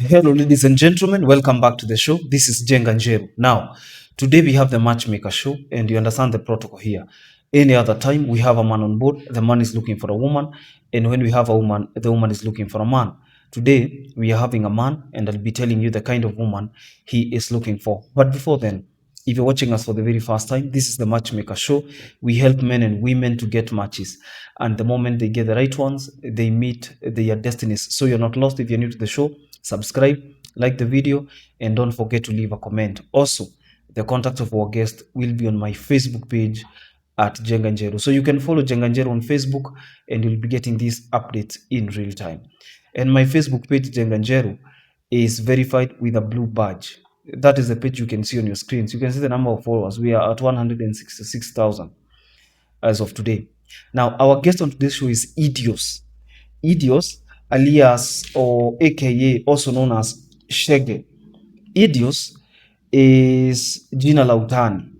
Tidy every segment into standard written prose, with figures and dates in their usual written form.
Hello, ladies and gentlemen. Welcome back to the show. This is Jenga Njeru. Now, today we have the Matchmaker show, and you understand the protocol here. Any other time, we have a man on board. The man is looking for a woman, and when we have a woman, the woman is looking for a man. Today, we are having a man, and I'll be telling you the kind of woman he is looking for. But before then, if you're watching us for the very first time, this is the Matchmaker show. We help men and women to get matches. And the moment they get the right ones, they meet their destinies. So you're not lost. If you're new to the show, subscribe, like the video, and don't forget to leave a comment. Also, the contact of our guest will be on my Facebook page at Jenganjero. So you can follow Jenganjero on Facebook and you'll be getting these updates in real time. And my Facebook page, Jenganjero, is verified with a blue badge. That is the page you can see on your screens. You can see the number of followers. We are at 166,000 as of today. Now, our guest on today's show is Idios. Idios, alias or aka, also known as Shege. Idios is jina la utani,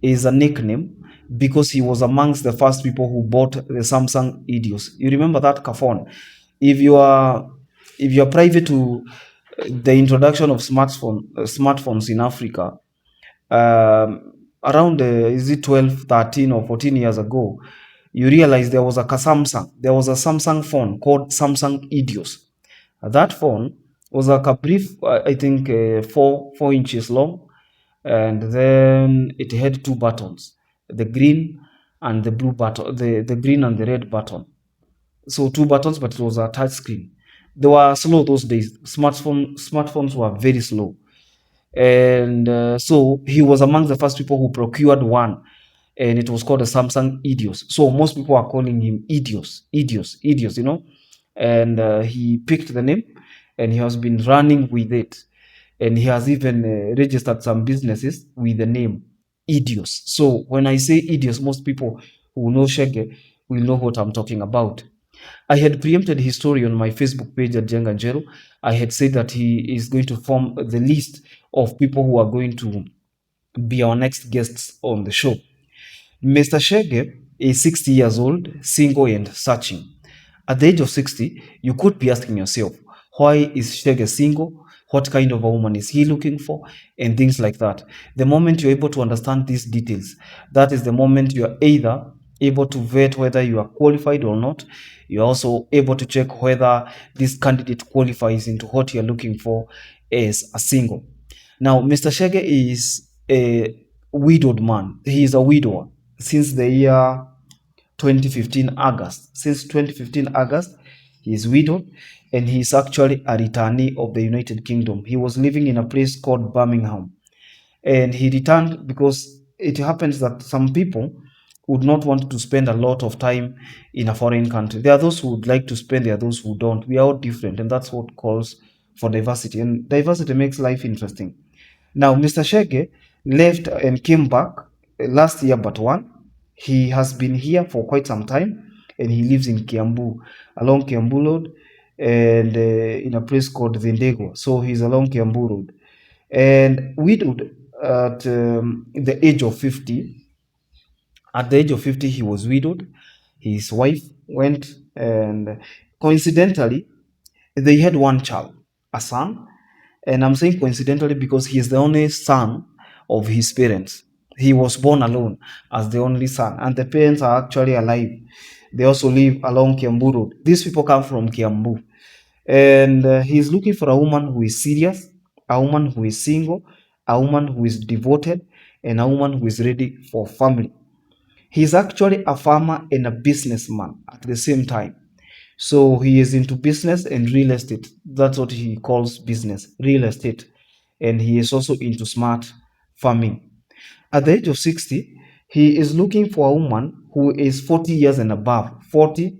is a nickname because he was amongst the first people who bought the Samsung Idios. You remember that phone? If you are private to the introduction of smartphones in Africa, around is it 12, 13 or 14 years ago, you realize there was a Samsung phone called Samsung Idios. That phone was like a brief, I think, 4 inches long, and then it had two buttons, the green and the blue button, the green and the red button. So two buttons, but it was a touch screen. They were slow those days. Smartphones were very slow, and so he was among the first people who procured one, and it was called a Samsung Idios. So most people are calling him Idios, and he picked the name, and he has been running with it, and he has even registered some businesses with the name Idios. So when I say Idios, most people who know Shege will know what I'm talking about. I had preempted his story on my Facebook page at Jenga Njero. I had said that he is going to form the list of people who are going to be our next guests on the show. Mr. Shege is 60 years old, single and searching. At the age of 60, you could be asking yourself, why is Shege single? What kind of a woman is he looking for? And things like that. The moment you're able to understand these details, that is the moment you are either able to vet whether you are qualified or not. You're also able to check whether this candidate qualifies into what you're looking for as a single. Now, Mr. Shege is a widowed man. He is a widower since the year 2015 August. Since 2015 August, he is widowed, and he is actually a returnee of the United Kingdom. He was living in a place called Birmingham, and he returned because it happens that some people would not want to spend a lot of time in a foreign country. There are those who would like to spend, there are those who don't. We are all different, and that's what calls for diversity, and diversity makes life interesting. Now, Mr. Shege left and came back last year, but one. He has been here for quite some time, and he lives in Kiambu, along Kiambu Road, and in a place called Vindego. So he's along Kiambu Road, and widowed at the age of 50. At the age of 50, he was widowed. His wife went, and coincidentally, they had one child, a son. And I'm saying coincidentally because he is the only son of his parents. He was born alone as the only son, and the parents are actually alive. They also live along Kiambu Road. These people come from Kiambu, and he's looking for a woman who is serious, a woman who is single, a woman who is devoted, and a woman who is ready for family. He's actually a farmer and a businessman at the same time. So he is into business and real estate. That's what he calls business, real estate. And he is also into smart farming. At the age of 60, he is looking for a woman who is 40 years and above, 40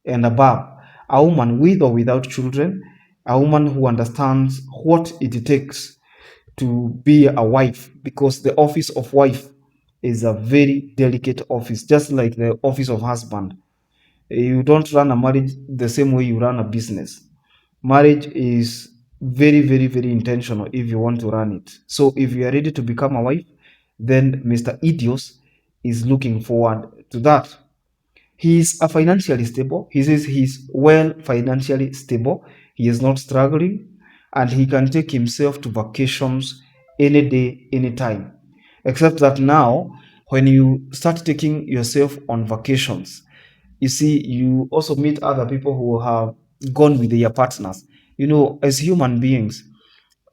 and above, a woman with or without children, a woman who understands what it takes to be a wife, because the office of wife is a very delicate office, just like the office of husband. You don't run a marriage the same way you run a business. Marriage is very, very, very intentional if you want to run it. So if you are ready to become a wife, then Mr. Idios is looking forward to that. He is a financially stable. He says he's well financially stable. He is not struggling. and he can take himself to vacations any day, anytime. Except that now, when you start taking yourself on vacations, you see, you also meet other people who have gone with their partners. You know, as human beings,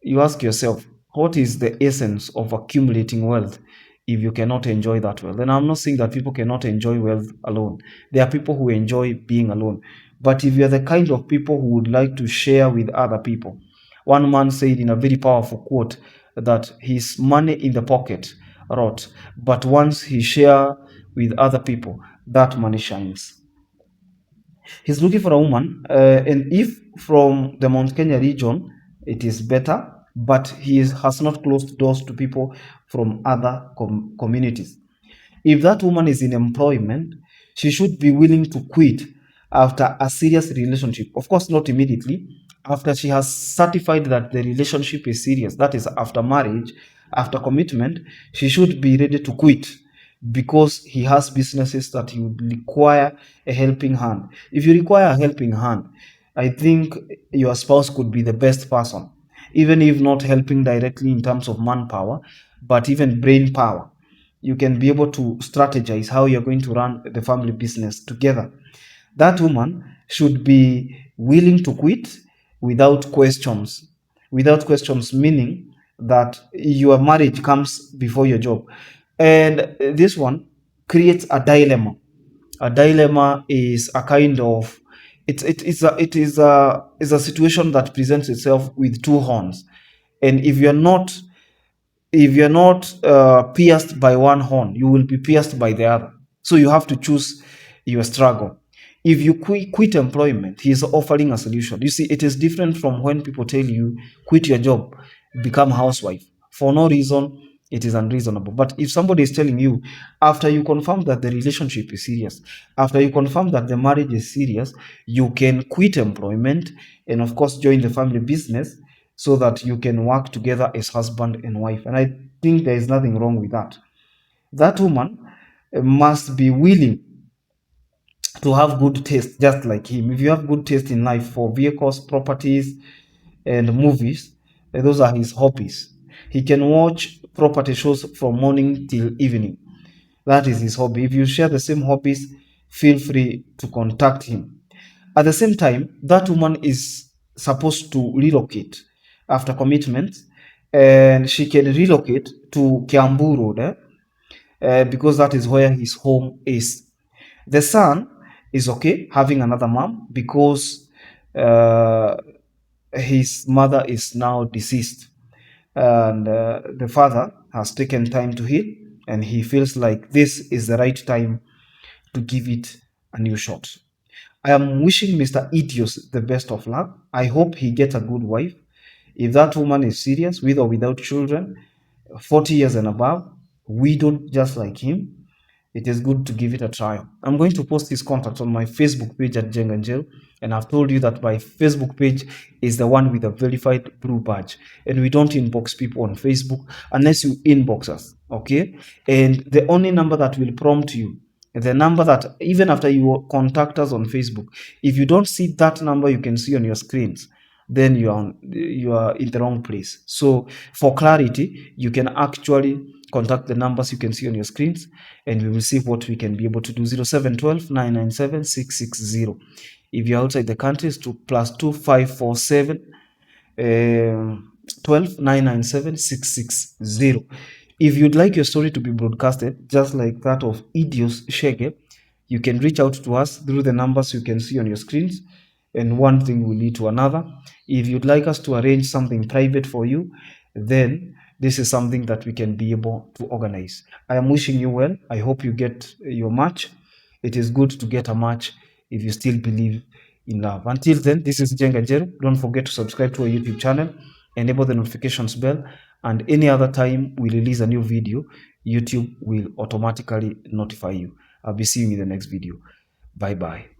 you ask yourself, what is the essence of accumulating wealth if you cannot enjoy that wealth? And I'm not saying that people cannot enjoy wealth alone. There are people who enjoy being alone. But if you're the kind of people who would like to share with other people, one man said in a very powerful quote that his money in the pocket rot, but once he share with other people, that money shines. He's looking for a woman, and if from the Mount Kenya region, it is better, but has not closed doors to people from other communities. If that woman is in employment, she should be willing to quit after a serious relationship. Of course, not immediately. After she has certified that the relationship is serious, that is after marriage, after commitment, she should be ready to quit because he has businesses that he would require a helping hand. If you require a helping hand, I think your spouse could be the best person, even if not helping directly in terms of manpower, but even brain power. You can be able to strategize how you're going to run the family business together. That woman should be willing to quit without questions. Without questions, meaning that your marriage comes before your job. And this one creates a dilemma. A dilemma is a kind of it is a situation that presents itself with two horns. And if you're not pierced by one horn, you will be pierced by the other. So you have to choose your struggle. If you quit employment, he is offering a solution. You see, it is different from when people tell you quit your job, become housewife. For no reason, it is unreasonable. But if somebody is telling you, after you confirm that the relationship is serious, after you confirm that the marriage is serious, you can quit employment and, of course, join the family business so that you can work together as husband and wife. And I think there is nothing wrong with that. That woman must be willing to have good taste, just like him. If you have good taste in life for vehicles, properties, and movies, those are his hobbies. He can watch property shows from morning till evening. That is his hobby. If you share the same hobbies, feel free to contact him. At the same time, that woman is supposed to relocate after commitment, and she can relocate to Kiambu Road, because that is where his home is. The son is okay having another mom because uh, his mother is now deceased, and the father has taken time to heal, and he feels like this is the right time to give it a new shot. I am wishing Mr. Idios the best of luck. I hope he gets a good wife. If that woman is serious, with or without children, 40 years and above, widowed just like him, it is good to give it a try. I'm going to post his contact on my Facebook page at Jenganjel, and I've told you that my Facebook page is the one with a verified blue badge, and we don't inbox people on Facebook unless you inbox us, okay? And the only number that will prompt you, the number that even after you contact us on Facebook, if you don't see that number you can see on your screens, then you are in the wrong place. So for clarity, you can actually contact the numbers you can see on your screens, and we will see what we can be able to do. 0712 997 660. If you're outside the country, it's to +2547 12 997 660. If you'd like your story to be broadcasted, just like that of Idios Shege, you can reach out to us through the numbers you can see on your screens, and one thing will lead to another. If you'd like us to arrange something private for you, then this is something that we can be able to organize. I am wishing you well. I hope you get your match. It is good to get a match if you still believe in love. Until then, this is Jenga Jeru. Don't forget to subscribe to our YouTube channel, enable the notifications bell, and any other time we release a new video, YouTube will automatically notify you. I'll be seeing you in the next video. Bye bye.